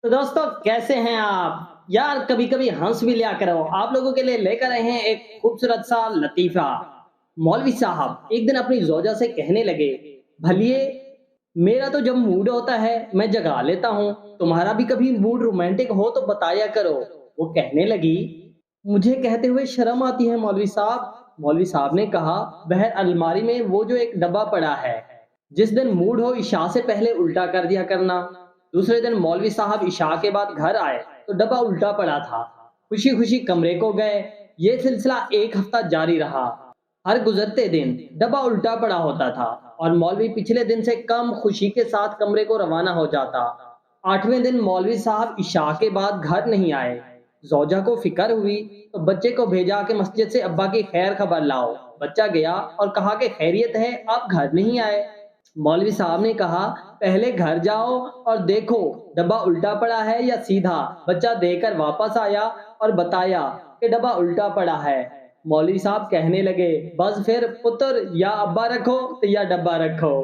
تو دوستوں کیسے ہیں آپ؟ یار کبھی کبھی ہنس بھی لیا کرو، آپ لوگوں کے لیے لے کر آئے ہیں ایک خوبصورت سا لطیفہ۔ مولوی صاحب ایک دن اپنی زوجہ سے کہنے لگے، بھلیے میرا تو جب موڈ ہوتا ہے میں جگا لیتا ہوں، تمہارا بھی کبھی موڈ رومانٹک ہو تو بتایا کرو۔ وہ کہنے لگی، مجھے کہتے ہوئے شرم آتی ہے مولوی صاحب۔ مولوی صاحب نے کہا، بہر الماری میں وہ جو ایک ڈبہ پڑا ہے، جس دن موڈ ہو عشاء سے پہلے الٹا کر دیا کرنا۔ دوسرے دن مولوی صاحب عشاء کے بعد گھر آئے تو ڈبہ الٹا پڑا تھا۔ خوشی خوشی کمرے کو گئے۔ یہ سلسلہ ایک ہفتہ جاری رہا۔ ہر گزرتے دن ڈبہ الٹا پڑا ہوتا تھا اور مولوی پچھلے دن سے کم خوشی کے ساتھ کمرے کو روانہ ہو جاتا۔ آٹھویں دن مولوی صاحب عشاء کے بعد گھر نہیں آئے۔ زوجہ کو فکر ہوئی تو بچے کو بھیجا کہ مسجد سے ابا کی خیر خبر لاؤ۔ بچہ گیا اور کہا کہ خیریت ہے، آپ گھر نہیں آئے۔ مولوی صاحب نے کہا، پہلے گھر جاؤ اور دیکھو ڈبہ الٹا پڑا ہے یا سیدھا۔ بچہ دے کر واپس آیا اور بتایا کہ ڈبہ الٹا پڑا ہے۔ مولوی صاحب کہنے لگے، بس پھر پتر یا ابا رکھو یا ڈبہ رکھو۔